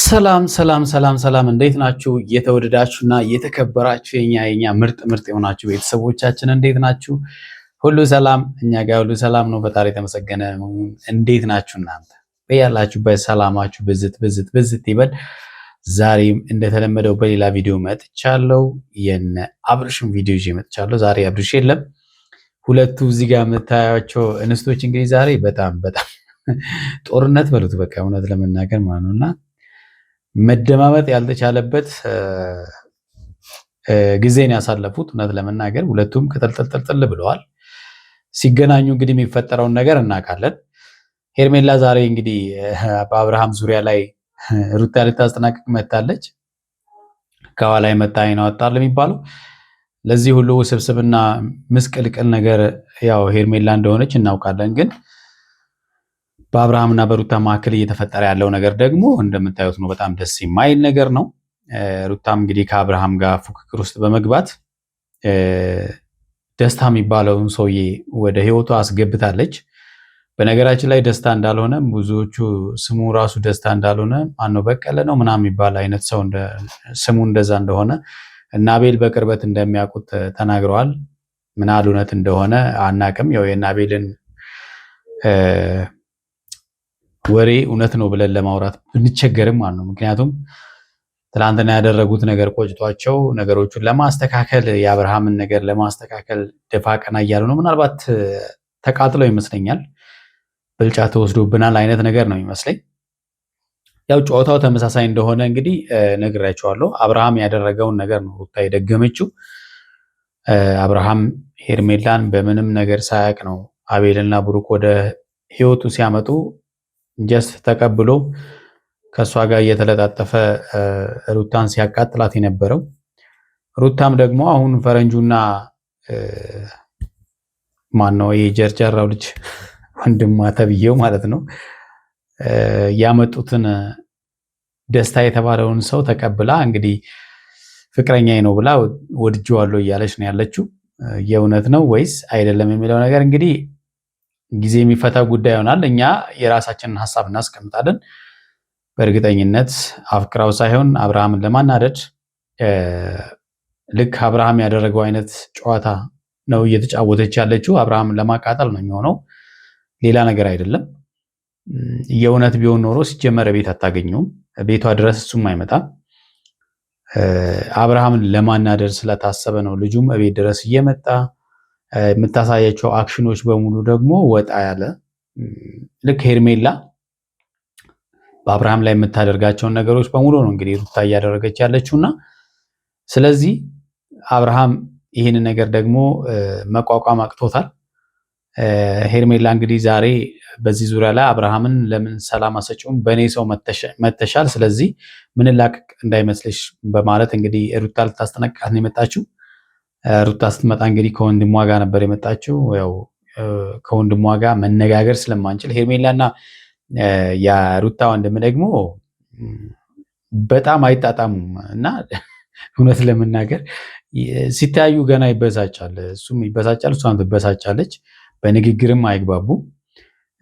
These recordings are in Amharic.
ሰላም እንዴት ናችሁ? የተወደዳችሁና የተከበራችሁ የኛ ምርጥ የሆናችሁ ቤተሰቦቻችን እንዴት ናችሁ? ሁሉ ሰላም፣ እኛ ጋር ሁሉ ሰላም ነው። ፈጣሪ የተመሰገነ። እንዴት ናችሁ እናንተ? በያላችሁበት ሰላማችሁ ብዝት ይበል። ዛሬም እንደተለመደው በሌላ ቪዲዮ መጥቻለሁ። የነ አብርሽን ቪዲዮ ይዤ መጥቻለሁ። ዛሬ አብርሽ የለም። ሁለቱ እዚህ ጋር የምታያቸው እንስቶች እንግዲህ ዛሬ በጣም ጦርነት በሉት በቃ እውነት ለመናገር ማለት ነውና መደማመጥ ያልተቻለበት ጊዜን ያሳለፉት እውነት ለመናገር ሁለቱም ቅጥልጥል ብለዋል። ሲገናኙ እንግዲህ የሚፈጠረውን ነገር እናውቃለን። ሄርሜላ ዛሬ እንግዲህ በአብርሃም ዙሪያ ላይ ሩታ ልታስጠናቅቅ መታለች። ከኋላ የመጣ አይን አወጣል የሚባለው ለዚህ ሁሉ ውስብስብና ምስቅልቅል ነገር ያው ሄርሜላ እንደሆነች እናውቃለን። ግን በአብርሃምና በሩታ መካከል እየተፈጠረ ያለው ነገር ደግሞ እንደምታዩት ነው። በጣም ደስ የማይል ነገር ነው። ሩታም እንግዲህ ከአብርሃም ጋር ፉክክር ውስጥ በመግባት ደስታ የሚባለውን ሰውዬ ወደ ህይወቷ አስገብታለች። በነገራችን ላይ ደስታ እንዳልሆነ ብዙዎቹ ስሙ ራሱ ደስታ እንዳልሆነ ማነው በቀለ ነው ምናምን የሚባል አይነት ሰው ስሙ እንደዛ እንደሆነ እና አቤል በቅርበት እንደሚያውቁት ተናግረዋል። ምናል እውነት እንደሆነ አናቅም። ያው የአቤልን ወሬ እውነት ነው ብለን ለማውራት ብንቸገርም ማለት ነው። ምክንያቱም ትላንትና ያደረጉት ነገር ቆጭቷቸው ነገሮቹን ለማስተካከል የአብርሃምን ነገር ለማስተካከል ደፋ ቀና እያሉ ነው። ምናልባት ተቃጥለው ይመስለኛል፣ ብልጫ ተወስዶብናል አይነት ነገር ነው የሚመስለኝ። ያው ጨዋታው ተመሳሳይ እንደሆነ እንግዲህ ነግራቸዋለሁ። አብርሃም ያደረገውን ነገር ነው ሩታ የደገመችው። አብርሃም ሄርሜላን በምንም ነገር ሳያቅ ነው አቤልና ብሩክ ወደ ህይወቱ ሲያመጡ ጀስት ተቀብሎ ከእሷ ጋር እየተለጣጠፈ ሩታን ሲያቃጥላት የነበረው። ሩታም ደግሞ አሁን ፈረንጁና ማነው የጀርጀራው ልጅ ወንድሟ ተብዬው ማለት ነው ያመጡትን ደስታ የተባለውን ሰው ተቀብላ እንግዲህ ፍቅረኛዬ ነው ብላ ወድጄዋለሁ እያለች ነው ያለችው። የእውነት ነው ወይስ አይደለም የሚለው ነገር እንግዲህ ጊዜ የሚፈታ ጉዳይ ይሆናል። እኛ የራሳችንን ሀሳብ እናስቀምጣለን። በእርግጠኝነት አፍቅራው ሳይሆን አብርሃምን ለማናደድ ልክ አብርሃም ያደረገው አይነት ጨዋታ ነው እየተጫወተች ያለችው። አብርሃምን ለማቃጠል ነው የሚሆነው፣ ሌላ ነገር አይደለም። የእውነት ቢሆን ኖሮ ሲጀመር ቤት አታገኘውም፣ ቤቷ ድረስ እሱም አይመጣም። አብርሃምን ለማናደድ ስለታሰበ ነው ልጁም ቤት ድረስ እየመጣ የምታሳያቸው አክሽኖች በሙሉ ደግሞ ወጣ ያለ ልክ ሄርሜላ በአብርሃም ላይ የምታደርጋቸውን ነገሮች በሙሉ ነው እንግዲህ ሩታ እያደረገች ያለችውና ስለዚህ አብርሃም ይህንን ነገር ደግሞ መቋቋም አቅቶታል። ሄርሜላ እንግዲህ ዛሬ በዚህ ዙሪያ ላይ አብርሃምን ለምን ሰላም አሰጪውም በእኔ ሰው መተሻል፣ ስለዚህ ምን ላቅቅ እንዳይመስልሽ በማለት እንግዲህ ሩታ ልታስጠነቅቃት ነው የመጣችው። ሩታ ስትመጣ እንግዲህ ከወንድሟ ጋር ነበር የመጣችው። ያው ከወንድሟ ጋር መነጋገር ስለማንችል ሄርሜላና የሩታ ወንድም ደግሞ በጣም አይጣጣሙም እና እውነት ለመናገር ሲታዩ ገና ይበሳጫል። እሱም ይበሳጫል፣ እሷም ትበሳጫለች። በንግግርም አይግባቡም።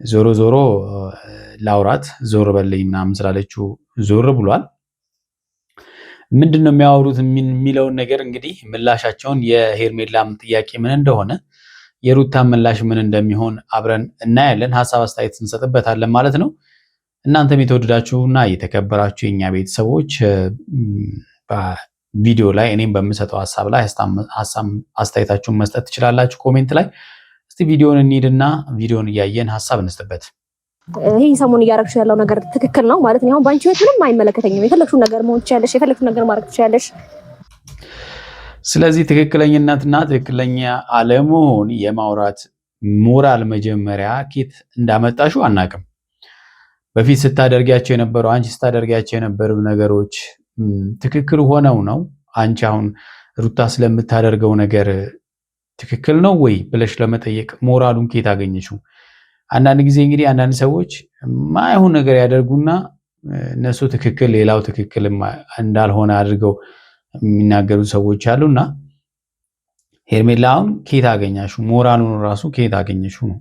ዞሮ ላውራት ዞር በልኝ ምናምን ስላለችው ዞር ብሏል። ምንድን ነው የሚያወሩት የሚለውን ነገር እንግዲህ ምላሻቸውን የሄርሜላም ጥያቄ ምን እንደሆነ የሩታን ምላሽ ምን እንደሚሆን አብረን እናያለን። ሀሳብ አስተያየት እንሰጥበታለን ማለት ነው። እናንተም የተወደዳችሁና የተከበራችሁ የኛ ቤተሰቦች ቪዲዮ ላይ እኔም በምሰጠው ሀሳብ ላይ ሀሳብ አስተያየታችሁን መስጠት ትችላላችሁ ኮሜንት ላይ። እስቲ ቪዲዮን እንሂድና ቪዲዮን እያየን ሀሳብ እንስጥበት። ይሄ ሰሞኑን እያደረግሽ ያለው ነገር ትክክል ነው ማለት ነው። አሁን ባንቺ ህይወት ምንም አይመለከተኝም። የፈለግሽውን ነገር መሆን ትችያለሽ፣ የፈለግሽውን ነገር ማድረግ ትችያለሽ። ስለዚህ ትክክለኛነትና ትክክለኛ አለመሆን የማውራት ሞራል መጀመሪያ ኬት እንዳመጣሽው አናቅም። በፊት ስታደርጊያቸው የነበሩ አንቺ ስታደርጊያቸው የነበሩ ነገሮች ትክክል ሆነው ነው አንቺ አሁን ሩታ ስለምታደርገው ነገር ትክክል ነው ወይ ብለሽ ለመጠየቅ ሞራሉን ኬት አገኘሽው? አንዳንድ ጊዜ እንግዲህ አንዳንድ ሰዎች ማይሆን ነገር ያደርጉና እነሱ ትክክል ሌላው ትክክል እንዳልሆነ አድርገው የሚናገሩ ሰዎች አሉና ሄርሜላውን ኬት አገኛሽው? ሞራሉን ራሱ ኬት አገኘሽው ነው?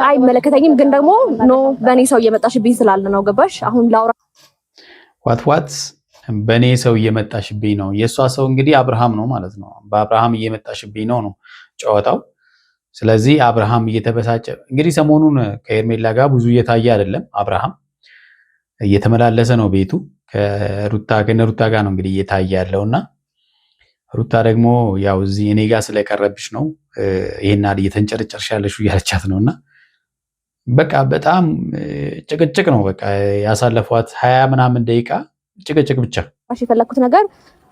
አይመለከተኝም፣ ግን ደግሞ ኖ በእኔ ሰው እየመጣሽብኝ ስላለ ነው። ገባሽ? አሁን ላውራ ዋት በኔ ሰው እየመጣሽብኝ ነው። የሷ ሰው እንግዲህ አብርሃም ነው ማለት ነው። በአብርሃም እየመጣሽብኝ ነው ጨዋታው። ስለዚህ አብርሃም እየተበሳጨ እንግዲህ ሰሞኑን ከኤርሜላ ጋር ብዙ እየታየ አይደለም። አብርሃም እየተመላለሰ ነው ቤቱ ከሩታ ጋር ነው እንግዲህ እየታየ ያለውና ሩታ ደግሞ ያው እዚህ እኔ ጋር ስለቀረብሽ ነው ይሄን አይደል እየተንጨረጨርሽ ያለሽ እያለቻት ነውና በቃ በጣም ጭቅጭቅ ነው። በቃ ያሳለፏት 20 ምናምን ደቂቃ ጭቅጭቅ ብቻ። እሺ የፈለኩት ነገር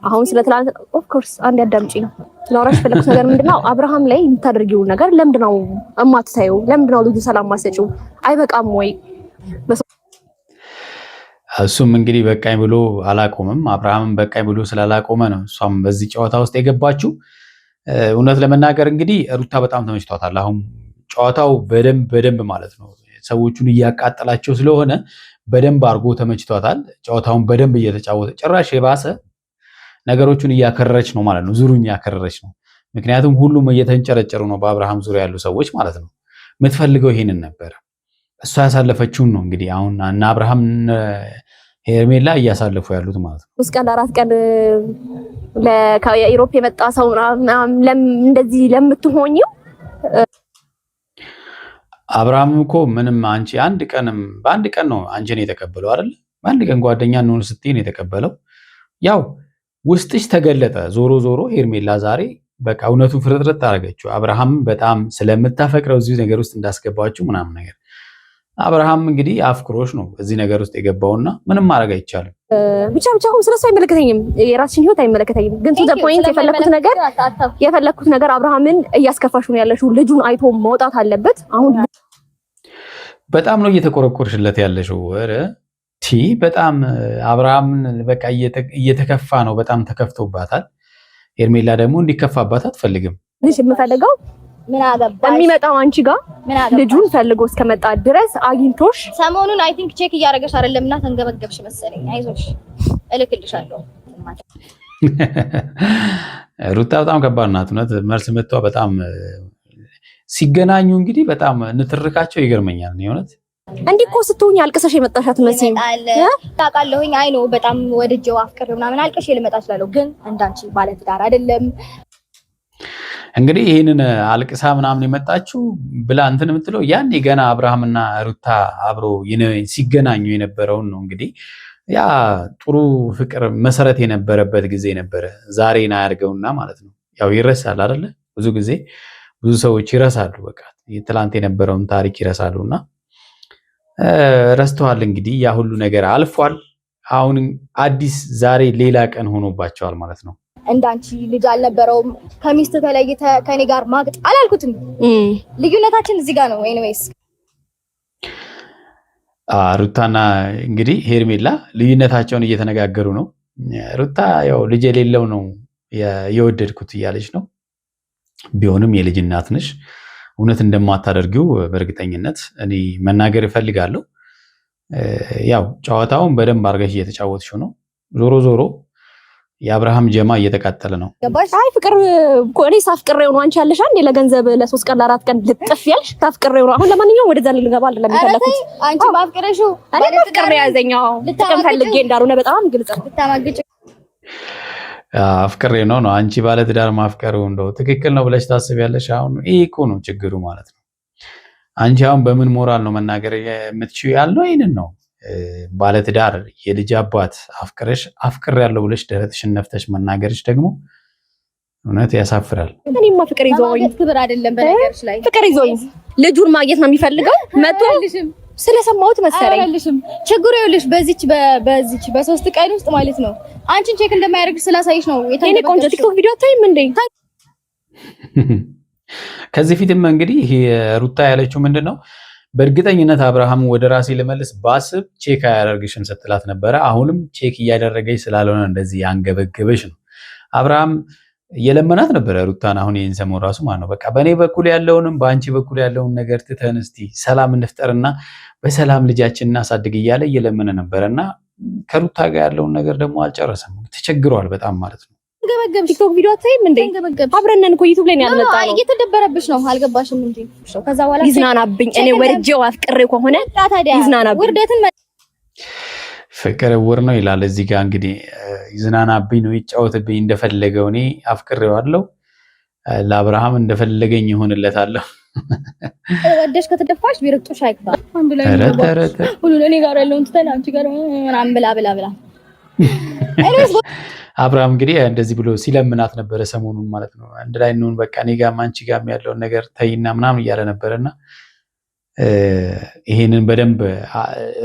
አሁን ስለትላንት ኦፍ ኮርስ አንድ ያዳምጪኝ ላውራሽ የፈለኩት ነገር ምንድነው አብርሃም ላይ የምታደርጊው ነገር ለምንድነው እማትታዩ? ለምንድነው ልጁ ሰላም ማሰጪው? አይበቃም ወይ? እሱም እንግዲህ በቃኝ ብሎ አላቆመም። አብርሃምም በቃኝ ብሎ ስላላቆመ ነው እሷም በዚህ ጨዋታ ውስጥ የገባችው። እውነት ለመናገር እንግዲህ ሩታ በጣም ተመችቷታል። አሁን ጨዋታው በደንብ ማለት ነው ሰዎቹን እያቃጠላቸው ስለሆነ በደንብ አድርጎ ተመችቷታል። ጨዋታውን በደንብ እየተጫወተ ጭራሽ የባሰ ነገሮቹን እያከረረች ነው ማለት ነው። ዙሩን እያከረረች ነው። ምክንያቱም ሁሉም እየተንጨረጨሩ ነው በአብርሃም ዙሪያ ያሉ ሰዎች ማለት ነው። የምትፈልገው ይሄንን ነበረ። እሷ ያሳለፈችውን ነው እንግዲህ አሁን እና አብርሃም ሄርሜላ እያሳለፉ ያሉት ማለት ነው። 3 ቀን 4 ቀን ለኢሮፕ የመጣ ሰው እንደዚህ ለምትሆኚው አብርሃም እኮ ምንም አንቺ በአንድ ቀን ነው አንቺን የተቀበለው አይደል? በአንድ ቀን ጓደኛ እንሆን ስትይ ነው የተቀበለው። ያው ውስጥሽ ተገለጠ። ዞሮ ሄርሜላ ዛሬ በቃ እውነቱን ፍርጥርጥ አደረገችው። አብርሃም በጣም ስለምታፈቅረው እዚህ ነገር ውስጥ እንዳስገባችሁ ምናምን ነገር። አብርሃም እንግዲህ አፍቅሮሽ ነው እዚህ ነገር ውስጥ የገባውና ምንም ማድረግ አይቻልም። ብቻ አሁን ስለሱ አይመለከተኝም፣ የራስሽን ህይወት አይመለከተኝም። ግን ቱ ዘ ፖይንት የፈለኩት ነገር አብርሃምን እያስከፋሽ ነው ያለሽው። ልጁን አይቶ መውጣት አለበት። አሁን በጣም ነው እየተቆረቆርሽለት ያለሽው። ኧረ በጣም አብርሃምን በቃ እየተከፋ ነው። በጣም ተከፍቶባታል። ሄርሜላ ደግሞ እንዲከፋባት አትፈልግም። ልጅ የምፈልገው ምን አገባሽ የሚመጣው አንቺ ጋር ልጁን ፈልጎ እስከመጣ ድረስ አግኝቶሽ ሰሞኑን አይ ቲንክ ቼክ እያደረገሽ አይደለምና ተንገበገብሽ መሰለኝ። አይዞሽ እልክልሻለሁ። ሩታ በጣም ከባድ ናት። እውነት መልስ መጥቷ በጣም ሲገናኙ እንግዲህ በጣም ንትርካቸው ይገርመኛል። እውነት እንዲህ እኮ ስትሆኝ አልቅሰሽ የመጣሻት መስሎኝ ታውቃለሁኝ። አይ ነው በጣም ወድጄው አፍቅሬው ምናምን አልቅሼ ልመጣ እችላለሁ፣ ግን እንዳንቺ ባለትዳር አይደለም። እንግዲህ ይህንን አልቅሳ ምናምን የመጣችው ብላ እንትን የምትለው ያኔ ገና አብርሃምና ሩታ አብሮ ሲገናኙ የነበረውን ነው። እንግዲህ ያ ጥሩ ፍቅር መሰረት የነበረበት ጊዜ ነበረ። ዛሬን አያርገውና ማለት ነው። ያው ይረሳል አይደለ? ብዙ ጊዜ ብዙ ሰዎች ይረሳሉ። በቃ ትላንት የነበረውን ታሪክ ይረሳሉና ረስተዋል። እንግዲህ ያ ሁሉ ነገር አልፏል። አሁን አዲስ ዛሬ ሌላ ቀን ሆኖባቸዋል ማለት ነው። እንዳንቺ ልጅ አልነበረውም። ከሚስት ተለይተ ከኔ ጋር ማግጥ አላልኩትም። ልዩነታችን እዚህ ጋር ነው። ኤኒዌይስ ሩታና እንግዲህ ሄርሜላ ልዩነታቸውን እየተነጋገሩ ነው። ሩታ ያው ልጅ የሌለው ነው የወደድኩት እያለች ነው። ቢሆንም የልጅ እናት ነሽ። እውነት እንደማታደርጊው በእርግጠኝነት እኔ መናገር እፈልጋለሁ። ያው ጨዋታውን በደንብ አድርገሽ እየተጫወትሽው ነው። ዞሮ የአብርሃም ጀማ እየተቃጠለ ነው። አይ ፍቅር እኔ ሳፍቅሬው ነው። አንቺ ያለሽ አንዴ ለገንዘብ ለ3 ቀን ለ4 ቀን ልጥፍ ያልሽ ታፍቅሬው ነው። አሁን ለማንኛውም ወደዛ ልንገባ አይደለም የሚፈልኩት። አንቺ ማፍቅረሽው እኔ ፍቅር ያዘኛው ጥቅም ፈልጌ እንዳልሆነ በጣም ግልጽ ነው። ልታማግጭ አፍቅሬ ነው። አንቺ ባለ ትዳር ማፍቀሩ እንደው ትክክል ነው ብለሽ ታስቢያለሽ? አሁን ይሄ እኮ ነው ችግሩ ማለት ነው። አንቺ አሁን በምን ሞራል ነው መናገር የምትችይው? ያለው ይሄንን ነው። ባለ ትዳር የልጅ አባት አፍቅር ያለው ብለሽ ደረትሽን ነፍተሽ መናገርሽ ደግሞ እውነት ያሳፍራል። እኔማ ፍቅር ይዞኝ ክብር አይደለም። በነገርሽ ላይ ፍቅር ይዞኝ ልጁን ማግኘት ነው የሚፈልገው። መጥቶ ስለሰማሁት መሰለኝ። ችግሩ ይኸውልሽ በዚች በ3 ቀን ውስጥ ማለት ነው አንቺን ቼክ እንደማያደርግሽ ስላሳይሽ ነው። የኔ ቆንጆ ቲክቶክ ቪዲዮ አታይም እንዴ? ከዚህ ፊትም እንግዲህ ሩታ ያለችው ምንድነው በእርግጠኝነት አብርሃም ወደ ራሴ ልመልስ ባስብ ቼክ አያደርግሽም ስትላት ነበረ። አሁንም ቼክ እያደረገች ስላልሆነ እንደዚህ ያንገበገበሽ ነው። አብርሃም እየለመናት ነበረ ሩታን። አሁን ይህን ሰሞን ራሱ ማለት ነው በቃ በእኔ በኩል ያለውንም በአንቺ በኩል ያለውን ነገር ትተን እስቲ ሰላም እንፍጠርና በሰላም ልጃችን እናሳድግ እያለ እየለመነ ነበረና ከሩታ ጋር ያለውን ነገር ደግሞ አልጨረሰም። ተቸግሯል በጣም ማለት ነው። ገበገብ ቲክቶክ ቪዲዮ አታይም እንዴ? አብረን ነን እኮ ዩቲዩብ ላይ ያልመጣ ነው። እየተደበረብሽ ነው አልገባሽም እንጂ ከዛ በኋላ ይዝናናብኝ። እኔ ወርጄው አፍቅሬው ከሆነ ይዝናናብኝ። ውርደትን ፍቅር እውር ነው ይላል እዚህ ጋር እንግዲህ ይዝናናብኝ ነው ይጫወትብኝ እንደፈለገው እኔ አፍቅሬዋለሁ ለአብርሃም እንደፈለገኝ ይሆንለታለሁ ወደሽ ከተደፋሽ ቢረግጦሽ አይቅጣ አንድ ላይ ሁሉ ለኔ ጋር ያለውን ትተን አንቺ ጋር ምናምን ብላ አብርሃም እንግዲህ እንደዚህ ብሎ ሲለምናት ነበረ ሰሞኑን ማለት ነው አንድ ላይ እንሆን በቃ እኔ ጋር አንቺ ጋር ያለውን ነገር ተይና ምናምን እያለ ነበርና ይሄንን በደንብ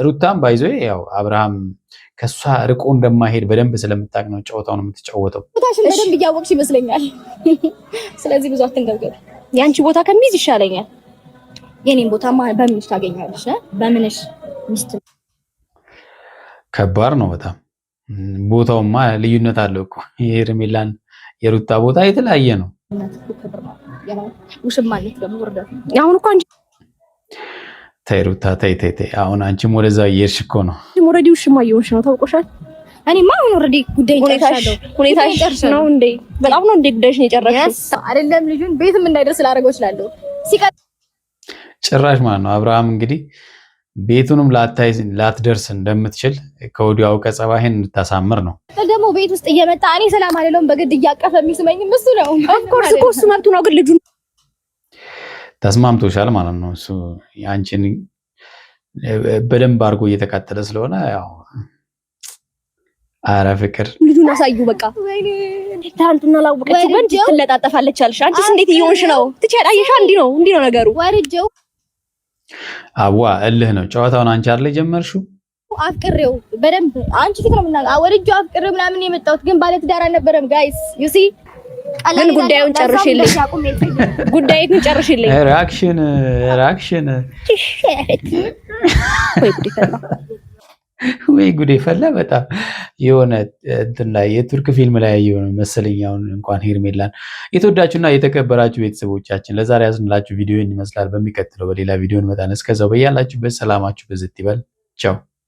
ሩታም ባይዞ ያው አብርሃም ከሷ ርቆ እንደማይሄድ በደንብ ስለምታውቅ ነው ጨዋታውን የምትጫወተው። ቦታሽን በደንብ እያወቅሽ ይመስለኛል። ስለዚህ ብዙ አትንገብገብ። ያንቺ ቦታ ከሚይዝ ይሻለኛል። የኔን ቦታማ በምንሽ ታገኛለሽ? በምንሽ ሚስት ከባድ ነው በጣም ቦታውማ ልዩነት አለው እኮ የሄርሜላን የሩታ ቦታ የተለያየ ነው። ውሽማነት ደግሞ ወርደት አሁን እኮ አንቺ ተይ ሩታ ተይ አሁን አንቺም ወደዛ እየሄድሽ እኮ ነው። ኦልሬዲ ውሽማ እየሆንሽ ነው ታውቆሻል። እኔማ አሁን ኦልሬዲ ጉዳይ ሁኔታሽ ነው እንዴ? በጣም ነው እንዴ ጉዳይሽ ነው የጨረስሽው? አይደለም ልጁን ቤትም እንዳይደርስ ላደርገው እችላለሁ። ጭራሽ ማለት ነው አብርሃም እንግዲህ ቤቱንም ላትደርስ እንደምትችል ከወዲያው አውቀ ጸባይን እንድታሳምር ነው። ደግሞ ቤት ውስጥ እየመጣ እኔ ሰላም አይደለም በግድ እያቀፈ የሚስመኝም እሱ ነው። ኦፍ ኮርስ እኮ እሱ መብቱ ነው፣ ግን ልጁ ተስማምቶሻል ማለት ነው። እሱ ያንቺን በደንብ አድርጎ እየተካተለ ስለሆነ ያው አረ ፍቅር ልጁን አሳዩ በቃ። ታንቱና ላውቀችው ግን ትለጣጠፋለች አልሽ። አንቺስ እንዴት እየሆንሽ ነው? ትቻላየሽ። እንዲህ ነው ነገሩ። ወርጄው አዋ እልህ ነው ጨዋታውን። አንቺ አይደል ጀመርሽው? አፍቅሬው በደንብ አንቺ ፊት ነው የምናገረው። ወርጄው አፍቅሬው ምናምን የመጣሁት ግን ባለ ትዳር አልነበረም ጋይስ ዩ ሲ። ግን ጉዳዩን ጨርሽልኝ። ሪአክሽን ወይ ጉዴ ፈላ። በጣም የሆነ እንትን ላይ የቱርክ ፊልም ላይ የሆነ መሰለኝ። አሁን እንኳን ሄርሜላን የተወዳችሁና የተከበራችሁ ቤተሰቦቻችን ለዛሬ ያዝንላችሁ ቪዲዮ ይመስላል። በሚቀጥለው በሌላ ቪዲዮ እንመጣለን። እስከዛው በያላችሁበት ሰላማችሁ በዝት ይበል። ቻው